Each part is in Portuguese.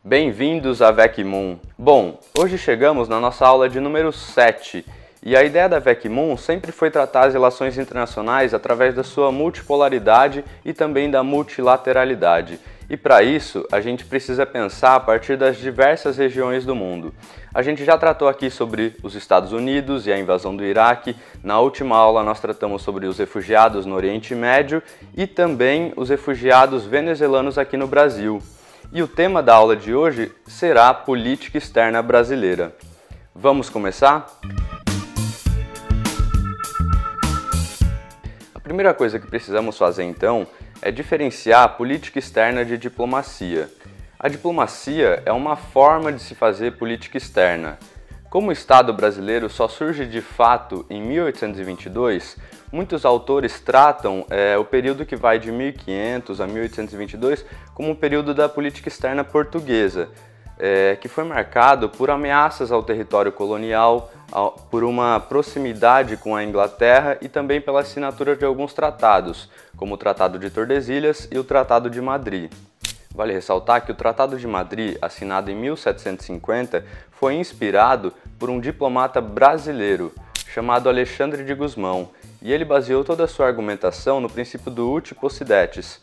Bem-vindos à VecMoon. Bom, hoje chegamos na nossa aula de número 7 e a ideia da VecMoon sempre foi tratar as relações internacionais através da sua multipolaridade e também da multilateralidade. E para isso, a gente precisa pensar a partir das diversas regiões do mundo. A gente já tratou aqui sobre os Estados Unidos e a invasão do Iraque. Na última aula nós tratamos sobre os refugiados no Oriente Médio e também os refugiados venezuelanos aqui no Brasil. E o tema da aula de hoje será a política externa brasileira. Vamos começar? A primeira coisa que precisamos fazer então é diferenciar a política externa de diplomacia. A diplomacia é uma forma de se fazer política externa. Como o Estado brasileiro só surge de fato em 1822, muitos autores tratam o período que vai de 1500 a 1822 como um período da política externa portuguesa, que foi marcado por ameaças ao território colonial, por uma proximidade com a Inglaterra e também pela assinatura de alguns tratados, como o Tratado de Tordesilhas e o Tratado de Madrid. Vale ressaltar que o Tratado de Madrid, assinado em 1750, foi inspirado por um diplomata brasileiro chamado Alexandre de Gusmão, e ele baseou toda a sua argumentação no princípio do uti possidetis.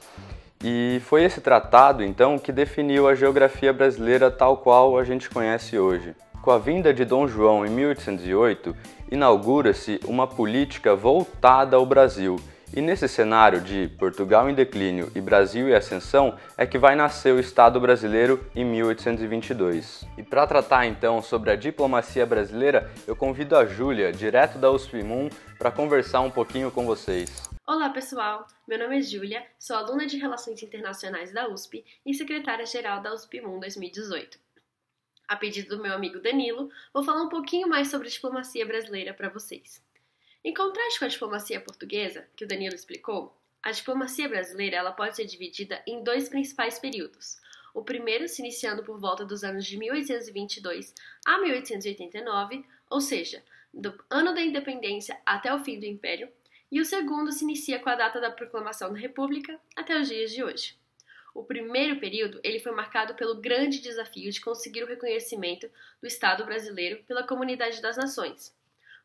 E foi esse tratado, então, que definiu a geografia brasileira tal qual a gente conhece hoje. Com a vinda de Dom João em 1808, inaugura-se uma política voltada ao Brasil. E nesse cenário de Portugal em declínio e Brasil em ascensão é que vai nascer o Estado brasileiro em 1822. E para tratar então sobre a diplomacia brasileira, eu convido a Júlia, direto da USP-MUN, para conversar um pouquinho com vocês. Olá pessoal, meu nome é Júlia, sou aluna de Relações Internacionais da USP e secretária-geral da USP-MUN 2018. A pedido do meu amigo Danilo, vou falar um pouquinho mais sobre a diplomacia brasileira para vocês. Em contraste com a diplomacia portuguesa, que o Danilo explicou, a diplomacia brasileira ela pode ser dividida em dois principais períodos. O primeiro se iniciando por volta dos anos de 1822 a 1889, ou seja, do ano da independência até o fim do Império, e o segundo se inicia com a data da proclamação da República até os dias de hoje. O primeiro período ele foi marcado pelo grande desafio de conseguir o reconhecimento do Estado brasileiro pela comunidade das nações.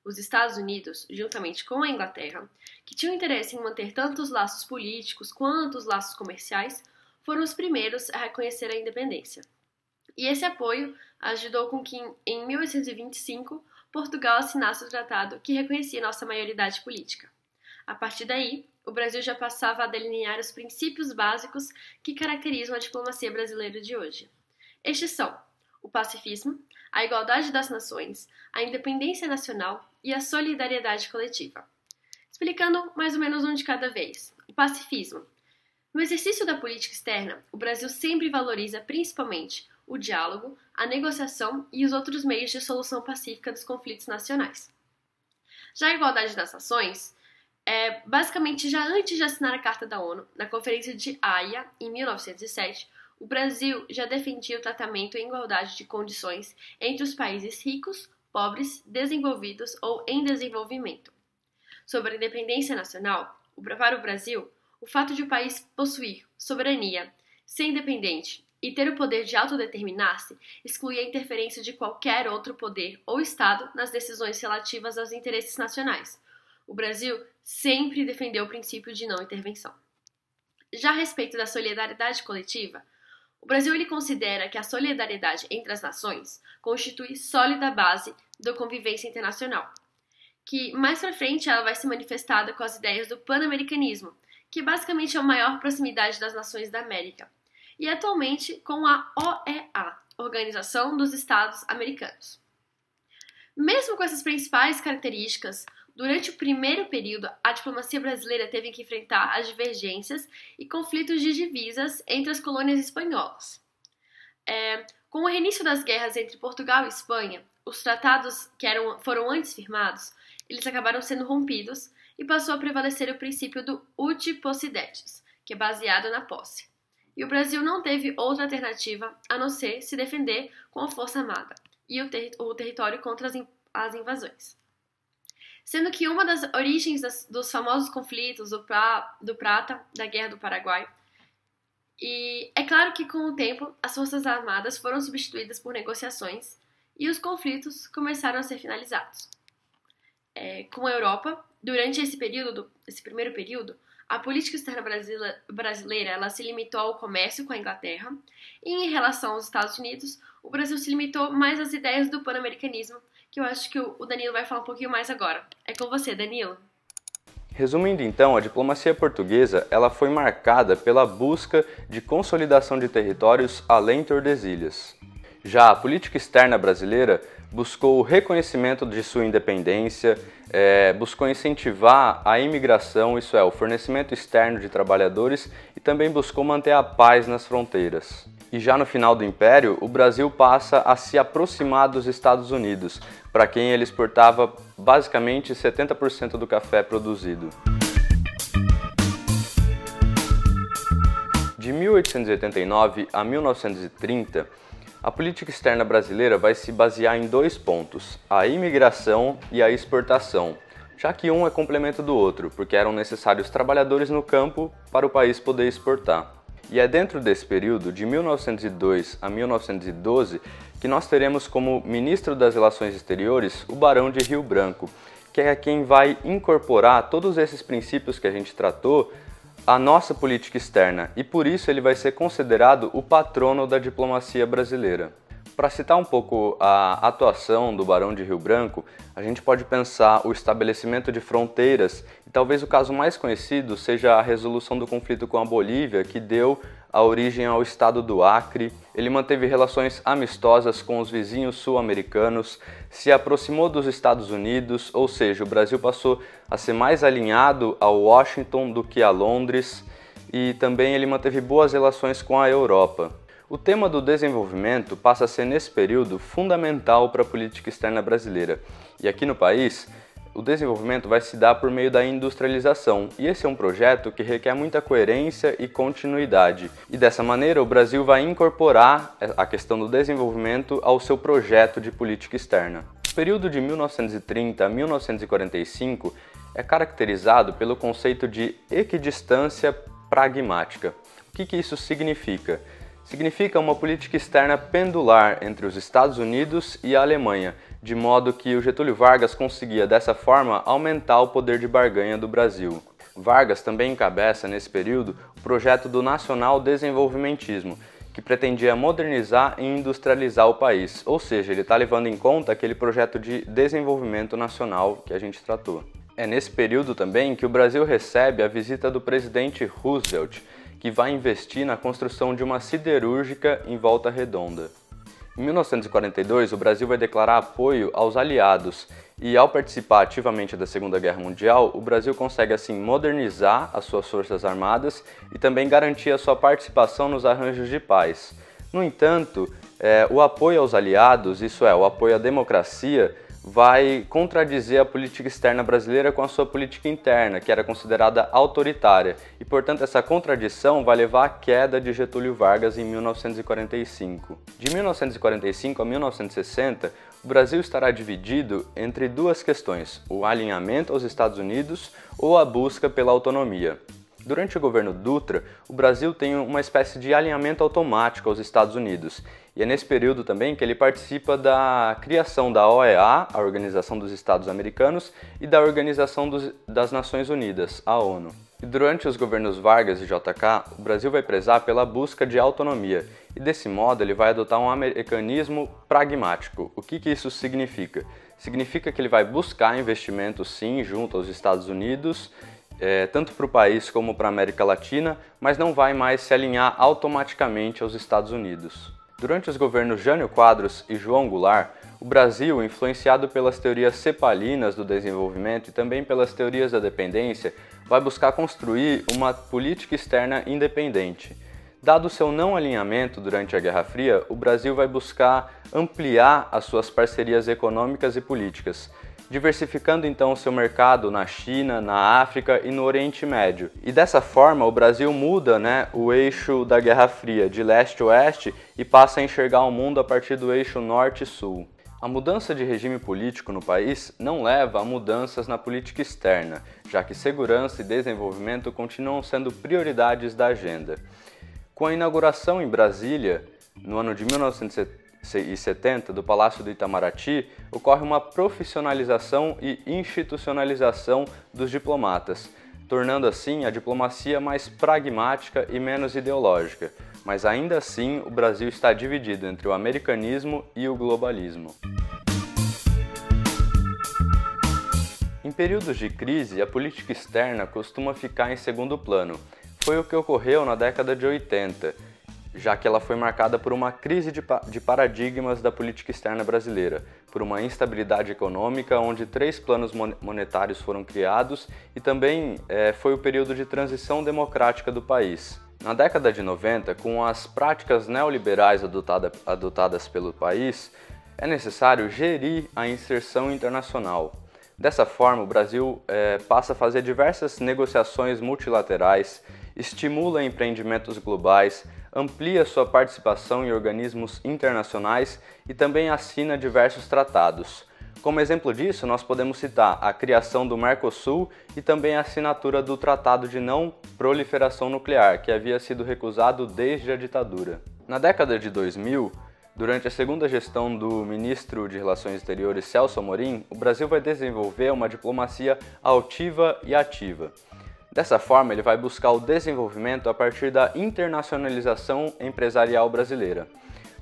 Os Estados Unidos, juntamente com a Inglaterra, que tinham interesse em manter tanto os laços políticos quanto os laços comerciais, foram os primeiros a reconhecer a independência. E esse apoio ajudou com que, em 1825, Portugal assinasse o tratado que reconhecia nossa maioridade política. A partir daí, o Brasil já passava a delinear os princípios básicos que caracterizam a diplomacia brasileira de hoje. Estes são o pacifismo, a igualdade das nações, a independência nacional e a solidariedade coletiva. Explicando mais ou menos um de cada vez. O pacifismo. No exercício da política externa, o Brasil sempre valoriza principalmente o diálogo, a negociação e os outros meios de solução pacífica dos conflitos nacionais. Já a igualdade das nações, basicamente já antes de assinar a Carta da ONU, na Conferência de Haia, em 1907, o Brasil já defendia o tratamento em igualdade de condições entre os países ricos, pobres, desenvolvidos ou em desenvolvimento. Sobre a independência nacional, para o Brasil, o fato de o país possuir soberania, ser independente e ter o poder de autodeterminar-se exclui a interferência de qualquer outro poder ou Estado nas decisões relativas aos interesses nacionais. O Brasil sempre defendeu o princípio de não intervenção. Já a respeito da solidariedade coletiva, o Brasil ele considera que a solidariedade entre as nações constitui sólida base da convivência internacional, que mais para frente ela vai ser manifestada com as ideias do pan-americanismo, que basicamente é a maior proximidade das nações da América, e atualmente com a OEA, Organização dos Estados Americanos. Mesmo com essas principais características, durante o primeiro período, a diplomacia brasileira teve que enfrentar as divergências e conflitos de divisas entre as colônias espanholas. Com o reinício das guerras entre Portugal e Espanha, os tratados que foram antes firmados, eles acabaram sendo rompidos e passou a prevalecer o princípio do uti possidetis, que é baseado na posse. E o Brasil não teve outra alternativa a não ser se defender com a força armada e o território contra as invasões. Sendo que uma das origens dos famosos conflitos do Prata, da Guerra do Paraguai, E é claro que com o tempo as forças armadas foram substituídas por negociações e os conflitos começaram a ser finalizados. Com a Europa, durante esse primeiro período, a política externa brasileira ela se limitou ao comércio com a Inglaterra e em relação aos Estados Unidos, o Brasil se limitou mais às ideias do pan-americanismo, que eu acho que o Danilo vai falar um pouquinho mais agora. É com você, Danilo. Resumindo então, a diplomacia portuguesa ela foi marcada pela busca de consolidação de territórios além de Tordesilhas. Já a política externa brasileira buscou o reconhecimento de sua independência, buscou incentivar a imigração, isso é, o fornecimento externo de trabalhadores e também buscou manter a paz nas fronteiras. E já no final do Império, o Brasil passa a se aproximar dos Estados Unidos, para quem ele exportava basicamente 70% do café produzido. De 1889 a 1930, a política externa brasileira vai se basear em dois pontos, a imigração e a exportação, já que um é complemento do outro, porque eram necessários trabalhadores no campo para o país poder exportar. E é dentro desse período, de 1902 a 1912, que nós teremos como ministro das Relações Exteriores o Barão de Rio Branco, que é quem vai incorporar todos esses princípios que a gente tratou à nossa política externa, e por isso ele vai ser considerado o patrono da diplomacia brasileira. Para citar um pouco a atuação do Barão de Rio Branco, a gente pode pensar o estabelecimento de fronteiras, e talvez o caso mais conhecido seja a resolução do conflito com a Bolívia, que deu a origem ao estado do Acre. Ele manteve relações amistosas com os vizinhos sul-americanos, se aproximou dos Estados Unidos, ou seja, o Brasil passou a ser mais alinhado a Washington do que a Londres, e também ele manteve boas relações com a Europa. O tema do desenvolvimento passa a ser, nesse período, fundamental para a política externa brasileira. E aqui no país, o desenvolvimento vai se dar por meio da industrialização, e esse é um projeto que requer muita coerência e continuidade. E dessa maneira, o Brasil vai incorporar a questão do desenvolvimento ao seu projeto de política externa. O período de 1930 a 1945 é caracterizado pelo conceito de equidistância pragmática. O que isso significa? Significa uma política externa pendular entre os Estados Unidos e a Alemanha, de modo que o Getúlio Vargas conseguia, dessa forma, aumentar o poder de barganha do Brasil. Vargas também encabeça, nesse período, o projeto do Nacional Desenvolvimentismo, que pretendia modernizar e industrializar o país, ou seja, ele está levando em conta aquele projeto de desenvolvimento nacional que a gente tratou. É nesse período também que o Brasil recebe a visita do presidente Roosevelt, que vai investir na construção de uma siderúrgica em Volta Redonda. Em 1942, o Brasil vai declarar apoio aos aliados e, ao participar ativamente da Segunda Guerra Mundial, o Brasil consegue assim modernizar as suas forças armadas e também garantir a sua participação nos arranjos de paz. No entanto, o apoio aos aliados, isso é, o apoio à democracia, vai contradizer a política externa brasileira com a sua política interna, que era considerada autoritária, e portanto essa contradição vai levar à queda de Getúlio Vargas em 1945. De 1945 a 1960, o Brasil estará dividido entre duas questões, o alinhamento aos Estados Unidos ou a busca pela autonomia. Durante o governo Dutra, o Brasil tem uma espécie de alinhamento automático aos Estados Unidos, e é nesse período também que ele participa da criação da OEA, a Organização dos Estados Americanos, e da Organização das Nações Unidas, a ONU. E durante os governos Vargas e JK, o Brasil vai prezar pela busca de autonomia, e desse modo ele vai adotar um americanismo pragmático. O que isso significa? Significa que ele vai buscar investimentos sim junto aos Estados Unidos, tanto para o país como para a América Latina, mas não vai mais se alinhar automaticamente aos Estados Unidos. Durante os governos Jânio Quadros e João Goulart, o Brasil, influenciado pelas teorias cepalinas do desenvolvimento e também pelas teorias da dependência, vai buscar construir uma política externa independente. Dado seu não alinhamento durante a Guerra Fria, o Brasil vai buscar ampliar as suas parcerias econômicas e políticas, diversificando então seu mercado na China, na África e no Oriente Médio. E dessa forma o Brasil muda, o eixo da Guerra Fria de leste a oeste e passa a enxergar o mundo a partir do eixo norte-sul. A mudança de regime político no país não leva a mudanças na política externa, já que segurança e desenvolvimento continuam sendo prioridades da agenda. Com a inauguração em Brasília, no ano de 1970, do Palácio do Itamaraty, ocorre uma profissionalização e institucionalização dos diplomatas, tornando assim a diplomacia mais pragmática e menos ideológica. Mas ainda assim, o Brasil está dividido entre o americanismo e o globalismo. Em períodos de crise, a política externa costuma ficar em segundo plano. Foi o que ocorreu na década de 80, já que ela foi marcada por uma crise de paradigmas da política externa brasileira, por uma instabilidade econômica onde 3 planos monetários foram criados e também foi o período de transição democrática do país. Na década de 90, com as práticas neoliberais adotadas pelo país, é necessário gerir a inserção internacional. Dessa forma, o Brasil passa a fazer diversas negociações multilaterais, estimula empreendimentos globais, amplia sua participação em organismos internacionais e também assina diversos tratados. Como exemplo disso, nós podemos citar a criação do Mercosul e também a assinatura do Tratado de Não Proliferação Nuclear, que havia sido recusado desde a ditadura. Na década de 2000, durante a segunda gestão do ministro de Relações Exteriores Celso Amorim, o Brasil vai desenvolver uma diplomacia altiva e ativa. Dessa forma, ele vai buscar o desenvolvimento a partir da internacionalização empresarial brasileira.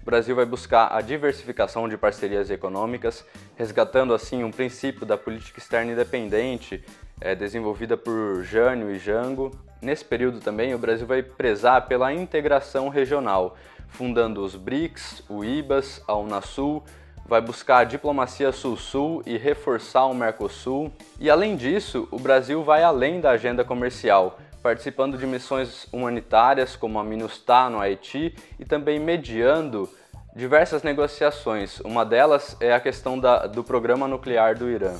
O Brasil vai buscar a diversificação de parcerias econômicas, resgatando assim um princípio da política externa independente, desenvolvida por Jânio e Jango. Nesse período também, o Brasil vai prezar pela integração regional, fundando os BRICS, o IBAS, a Unasul, vai buscar a diplomacia Sul-Sul e reforçar o Mercosul. E além disso, o Brasil vai além da agenda comercial, participando de missões humanitárias como a MINUSTAH no Haiti e também mediando diversas negociações. Uma delas é a questão do programa nuclear do Irã.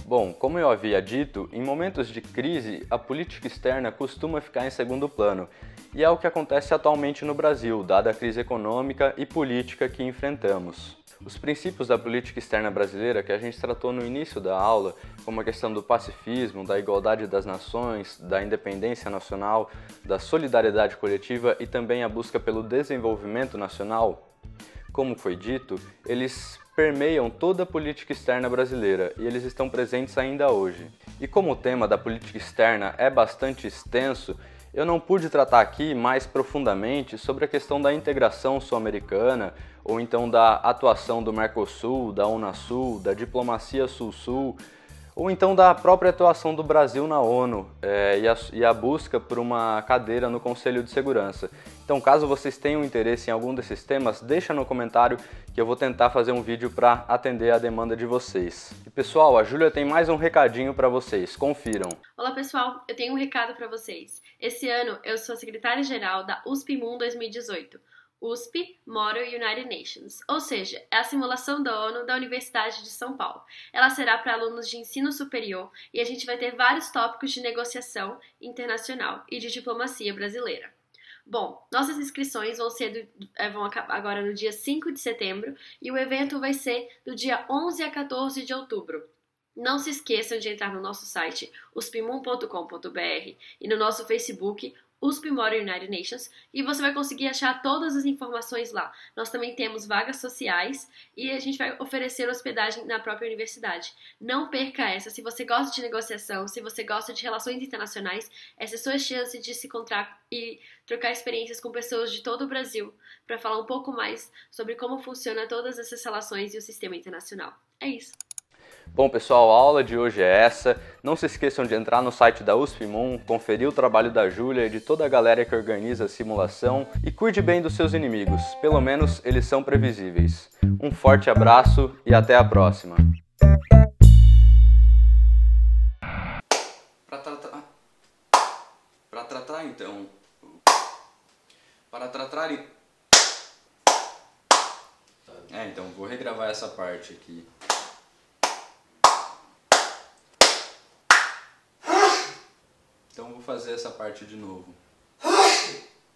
Bom, como eu havia dito, em momentos de crise, a política externa costuma ficar em segundo plano, e é o que acontece atualmente no Brasil, dada a crise econômica e política que enfrentamos. Os princípios da política externa brasileira que a gente tratou no início da aula, como a questão do pacifismo, da igualdade das nações, da independência nacional, da solidariedade coletiva e também a busca pelo desenvolvimento nacional, como foi dito, eles permeiam toda a política externa brasileira e eles estão presentes ainda hoje. E como o tema da política externa é bastante extenso, eu não pude tratar aqui mais profundamente sobre a questão da integração sul-americana ou então da atuação do Mercosul, da Unasul, da diplomacia Sul-Sul, ou então da própria atuação do Brasil na ONU e a busca por uma cadeira no Conselho de Segurança. Então, caso vocês tenham interesse em algum desses temas, deixa no comentário que eu vou tentar fazer um vídeo para atender a demanda de vocês. E pessoal, a Júlia tem mais um recadinho para vocês, confiram. Olá pessoal, eu tenho um recado para vocês. Esse ano eu sou a secretária-geral da USP Moon 2018. USP Model United Nations, ou seja, é a simulação da ONU da Universidade de São Paulo. Ela será para alunos de ensino superior e a gente vai ter vários tópicos de negociação internacional e de diplomacia brasileira. Bom, nossas inscrições vão acabar agora no dia 5 de setembro e o evento vai ser do dia 11 a 14 de outubro. Não se esqueçam de entrar no nosso site uspmoon.com.br e no nosso Facebook USP Model United Nations e você vai conseguir achar todas as informações lá. Nós também temos vagas sociais e a gente vai oferecer hospedagem na própria universidade. Não perca essa. Se você gosta de negociação, se você gosta de relações internacionais, essa é a sua chance de se encontrar e trocar experiências com pessoas de todo o Brasil para falar um pouco mais sobre como funciona todas essas relações e o sistema internacional. É isso. Bom pessoal, a aula de hoje é essa. Não se esqueçam de entrar no site da USP Moon, conferir o trabalho da Júlia e de toda a galera que organiza a simulação e cuide bem dos seus inimigos, pelo menos eles são previsíveis. Um forte abraço e até a próxima. Então vou regravar essa parte aqui. Então vou fazer essa parte de novo.